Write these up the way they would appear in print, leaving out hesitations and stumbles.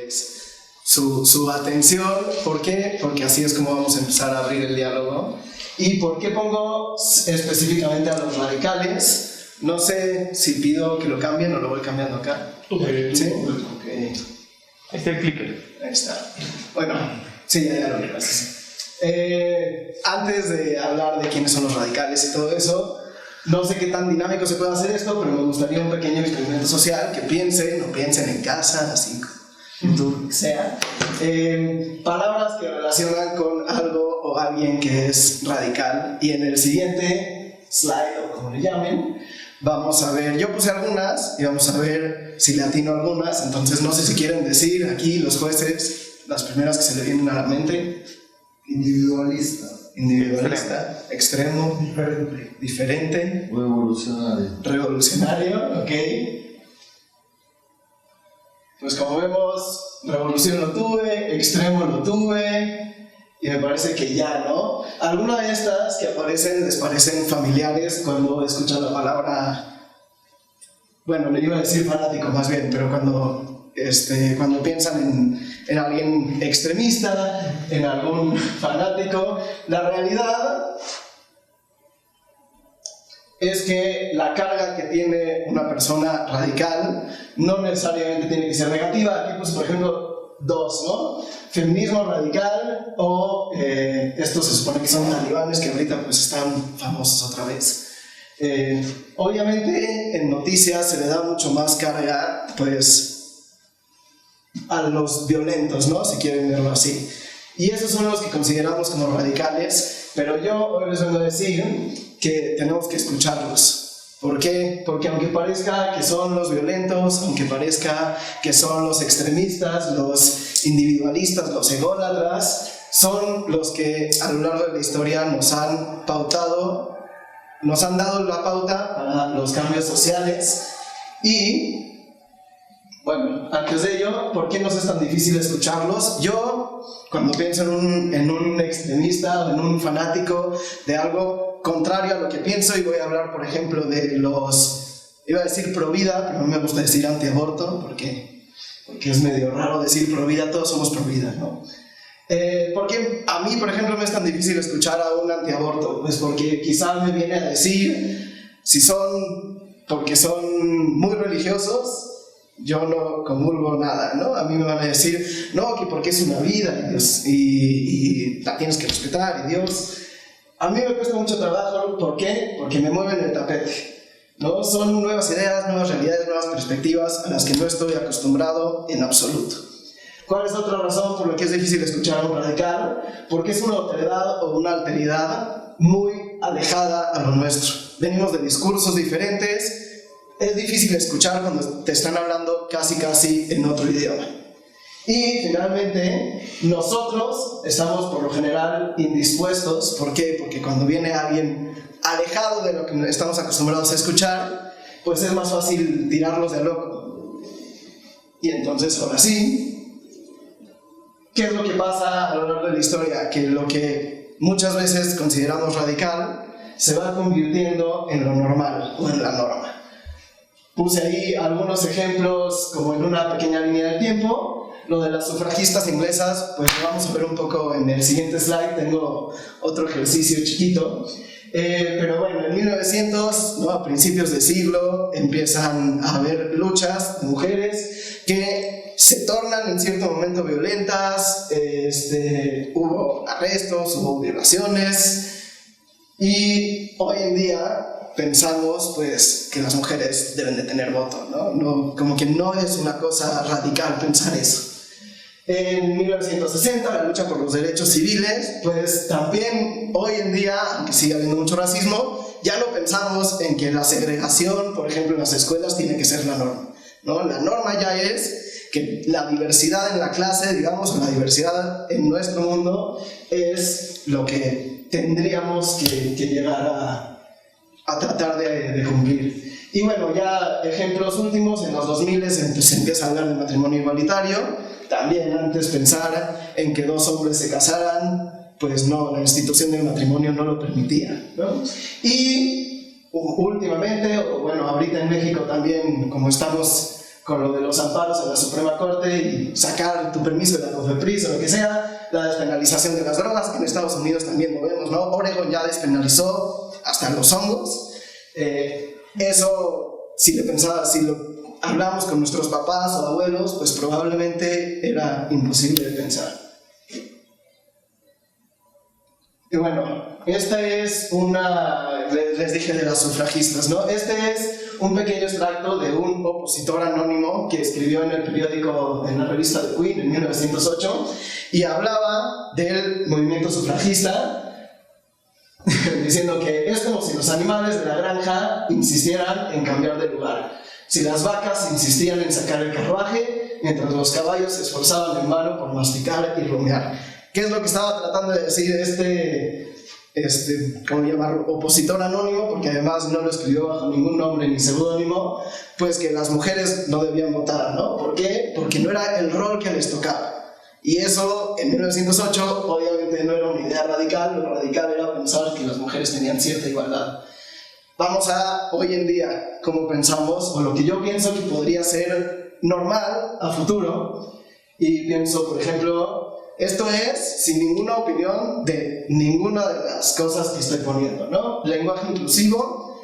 pues su atención. ¿Por qué? Porque así es como vamos a empezar a abrir el diálogo. ¿Y por qué pongo específicamente a los radicales? No sé si pido que lo cambien o lo voy cambiando acá. ¿Sí? Ok. Ahí está el clicker. Ahí está. Bueno, sí, ya lo vi, gracias. Antes de hablar de quiénes son los radicales y todo eso, no sé qué tan dinámico se puede hacer esto, pero me gustaría un pequeño experimento social, que piensen en casa, así como sea, palabras que relacionan con algo o alguien que es radical. Y en el siguiente slide, o como le llamen, vamos a ver, yo puse algunas y vamos a ver si le atino a algunas. Entonces no sé si quieren decir aquí los jueces las primeras que se le vienen a la mente. Individualista, extremo, diferente, revolucionario, ok. Pues como vemos, revolución lo tuve, extremo lo tuve, y me parece que ya, ¿no? Algunas de estas que aparecen les parecen familiares cuando escuchan la palabra, bueno, le iba a decir fanático más bien, pero cuando piensan en alguien extremista, en algún fanático, la realidad es que la carga que tiene una persona radical no necesariamente tiene que ser negativa. Aquí pues por ejemplo dos, ¿no? Feminismo radical o estos se supone que son talibanes que ahorita pues están famosos otra vez. Obviamente en noticias se le da mucho más carga pues a los violentos, ¿no? Si quieren verlo así. Y esos son los que consideramos como radicales, pero yo hoy les vengo a decir que tenemos que escucharlos. ¿Por qué? Porque aunque parezca que son los violentos, aunque parezca que son los extremistas, los individualistas, los ególatras, son los que a lo largo de la historia nos han pautado, nos han dado la pauta para los cambios sociales. Y bueno, antes de ello, ¿por qué nos es tan difícil escucharlos? Yo, cuando pienso en un extremista o en un fanático de algo contrario a lo que pienso, y voy a hablar, por ejemplo, de los, iba a decir pro vida, pero no me gusta decir antiaborto, porque es medio raro decir pro vida, todos somos pro vida, ¿no? Porque a mí, por ejemplo, me es tan difícil escuchar a un antiaborto, pues porque quizás me viene a decir, porque son muy religiosos, yo no comulgo nada, ¿no? A mí me van a decir, no, que porque es una vida y la tienes que respetar, y Dios. A mí me cuesta mucho trabajo, ¿por qué? Porque me mueven el tapete, ¿no? Son nuevas ideas, nuevas realidades, nuevas perspectivas a las que no estoy acostumbrado en absoluto. ¿Cuál es otra razón por la que es difícil escuchar a un radical? Porque es una otredad o una alteridad muy alejada a lo nuestro. Venimos de discursos diferentes. Es difícil escuchar cuando te están hablando casi en otro idioma. Y finalmente, nosotros estamos por lo general indispuestos. ¿Por qué? Porque cuando viene alguien alejado de lo que estamos acostumbrados a escuchar, pues es más fácil tirarlos de loco. Y entonces, ahora sí, ¿qué es lo que pasa a lo largo de la historia? Que lo que muchas veces consideramos radical se va convirtiendo en lo normal o en la norma. Puse ahí algunos ejemplos como en una pequeña línea de tiempo. Lo de las sufragistas inglesas, pues lo vamos a ver un poco en el siguiente slide. Tengo otro ejercicio chiquito. Pero bueno, en 1900, ¿no? A principios de siglo, empiezan a haber luchas de mujeres que se tornan en cierto momento violentas. Hubo arrestos, hubo violaciones. Y hoy en día pensamos pues que las mujeres deben de tener voto, ¿no? Como que no es una cosa radical pensar eso. En 1960, la lucha por los derechos civiles, pues también hoy en día, aunque sigue habiendo mucho racismo, ya no pensamos en que la segregación, por ejemplo, en las escuelas tiene que ser la norma, ¿no? La norma ya es que la diversidad en la clase, digamos, o la diversidad en nuestro mundo es lo que tendríamos que llegar a tratar de cumplir. Y bueno, ya ejemplos últimos, en los 2000 se empieza a hablar de matrimonio igualitario. También antes pensar en que dos hombres se casaran, pues no, la institución del matrimonio no lo permitía, ¿no? Y últimamente, o bueno, ahorita en México también, como estamos con lo de los amparos a la Suprema Corte y sacar tu permiso de la COFEPRIS o lo que sea, la despenalización de las drogas, que en Estados Unidos también lo vemos, ¿no? Oregon ya despenalizó hasta los hongos. Eso, si lo hablamos con nuestros papás o abuelos, pues probablemente era imposible de pensar. Y bueno, esta es les dije de las sufragistas, ¿no? Este es un pequeño extracto de un opositor anónimo que escribió en el periódico, en la revista The Queen en 1908, y hablaba del movimiento sufragista, diciendo que es como si los animales de la granja insistieran en cambiar de lugar. Si las vacas insistían en sacar el carruaje, mientras los caballos se esforzaban en vano por masticar y rumiar. ¿Qué es lo que estaba tratando de decir ¿cómo llamarlo? Opositor anónimo, porque además no lo escribió bajo ningún nombre ni seudónimo? Pues que las mujeres no debían votar, ¿no? ¿Por qué? Porque no era el rol que les tocaba. Y eso, en 1908, obviamente no era una idea radical. Lo radical era pensar que las mujeres tenían cierta igualdad. Vamos a, hoy en día, cómo pensamos, o lo que yo pienso que podría ser normal a futuro. Y pienso, por ejemplo, esto es sin ninguna opinión de ninguna de las cosas que estoy poniendo, ¿no? Lenguaje inclusivo.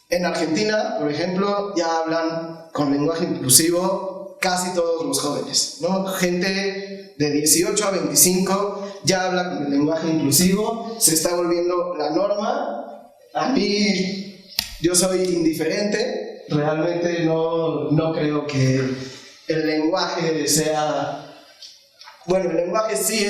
En Argentina, por ejemplo, ya hablan con lenguaje inclusivo casi todos los jóvenes, ¿no? Gente de 18 a 25 ya habla con el lenguaje inclusivo, se está volviendo la norma. A mí, yo soy indiferente, realmente no creo que el lenguaje sea... Bueno, el lenguaje sí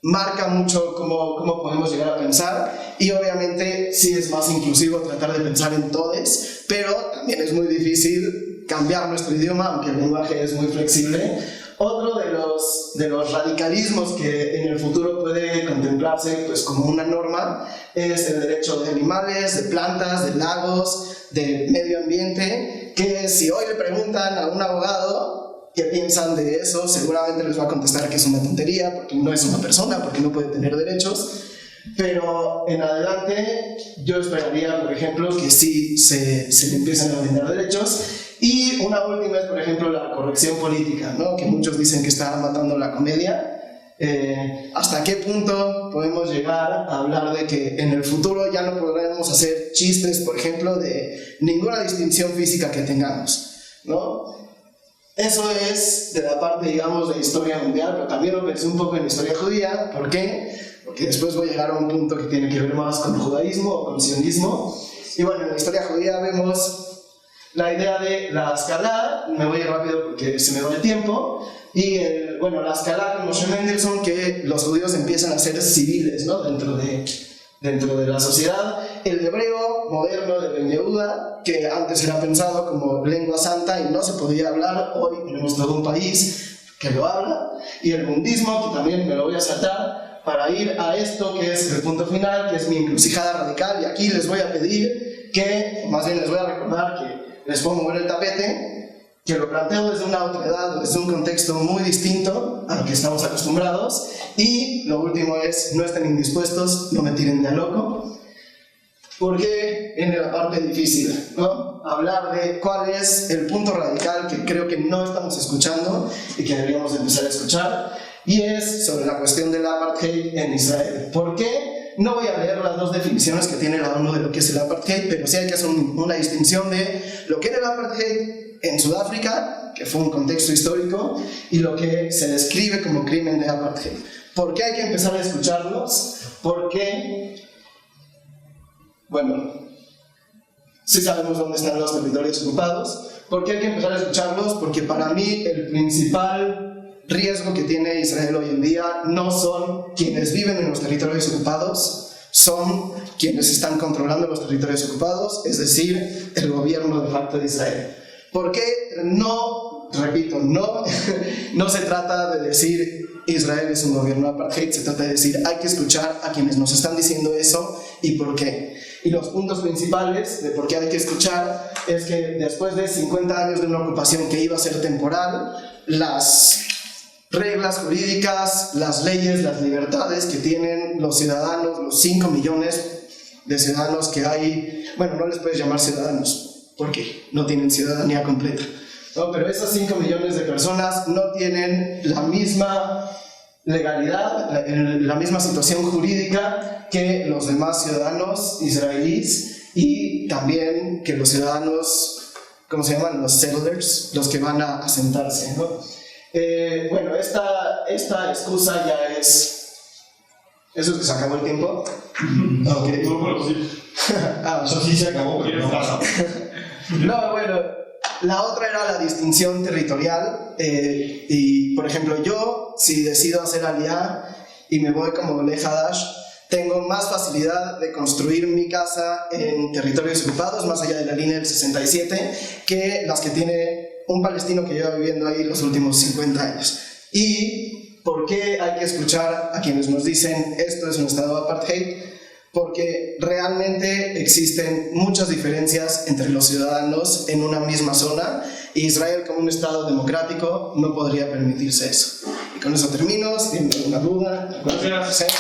marca mucho cómo podemos llegar a pensar, y obviamente sí es más inclusivo tratar de pensar en todes, pero también es muy difícil cambiar nuestro idioma, aunque el lenguaje es muy flexible. Otro de los radicalismos que en el futuro puede contemplarse pues, como una norma es el derecho de animales, de plantas, de lagos, de medio ambiente, que si hoy le preguntan a un abogado qué piensan de eso, seguramente les va a contestar que es una tontería, porque no es una persona, porque no puede tener derechos. Pero en adelante yo esperaría, por ejemplo, que sí se le empiecen a brindar derechos. Y una última es, por ejemplo, la corrección política, ¿no? Que muchos dicen que está matando la comedia. ¿Hasta qué punto podemos llegar a hablar de que en el futuro ya no podremos hacer chistes, por ejemplo, de ninguna distinción física que tengamos, ¿no? Eso es de la parte, digamos, de historia mundial, pero también lo pensé un poco en historia judía. ¿Por qué? Porque después voy a llegar a un punto que tiene que ver más con el judaísmo o con el sionismo. Y bueno, en la historia judía vemos la idea de la Haskalah. Me voy rápido porque se me va el tiempo. Y la Haskalah con Moshe Mendelssohn, que los judíos empiezan a ser civiles, ¿no? dentro de la sociedad. El hebreo moderno de Ben Yehuda, que antes era pensado como lengua santa y no se podía hablar, hoy tenemos todo un país que lo habla. Y el mundismo, que también me lo voy a saltar para ir a esto que es el punto final, que es mi encrucijada radical. Y aquí les voy a pedir que, más bien les voy a recordar que les puedo mover el tapete, que lo planteo desde una otra edad, desde un contexto muy distinto a lo que estamos acostumbrados. Y lo último es, no estén indispuestos, no me tiren de a loco, porque viene la parte difícil, ¿no? Hablar de cuál es el punto radical que creo que no estamos escuchando y que deberíamos empezar a escuchar, y es sobre la cuestión del apartheid en Israel. ¿Por qué? No voy a leer las dos definiciones que tiene la ONU de lo que es el apartheid, pero sí hay que hacer una distinción de lo que era el apartheid en Sudáfrica, que fue un contexto histórico, y lo que se describe como crimen de apartheid. ¿Por qué hay que empezar a escucharlos? Porque, bueno, sí sabemos dónde están los territorios ocupados. ¿Por qué hay que empezar a escucharlos? Porque para mí el principal riesgo que tiene Israel hoy en día no son quienes viven en los territorios ocupados, son quienes están controlando los territorios ocupados, es decir, el gobierno de facto de Israel. ¿Por qué? Repito, no se trata de decir Israel es un gobierno apartheid, se trata de decir hay que escuchar a quienes nos están diciendo eso y por qué. Y los puntos principales de por qué hay que escuchar es que después de 50 años de una ocupación que iba a ser temporal, las reglas jurídicas, las leyes, las libertades que tienen los ciudadanos, los 5 millones de ciudadanos que hay, bueno, no les puedes llamar ciudadanos, porque no tienen ciudadanía completa, ¿no? Pero esas 5 millones de personas no tienen la misma legalidad, la misma situación jurídica que los demás ciudadanos israelíes y también que los ciudadanos, ¿cómo se llaman? Los settlers, los que van a asentarse, ¿no? Bueno, esta excusa ya es... ¿Eso es que se acabó el tiempo? Okay. No, pero sí. Eso sí se acabó, pero no pasa. No, bueno, la otra era la distinción territorial. Y, por ejemplo, yo, si decido hacer Aliyah y me voy como Oleh Hadash, tengo más facilidad de construir mi casa en territorios ocupados, más allá de la línea del 67, que las que tiene un palestino que lleva viviendo ahí los últimos 50 años. Y ¿por qué hay que escuchar a quienes nos dicen esto es un estado de apartheid? Porque realmente existen muchas diferencias entre los ciudadanos en una misma zona y Israel como un estado democrático no podría permitirse eso. Y con eso termino, si tienen alguna duda. Gracias.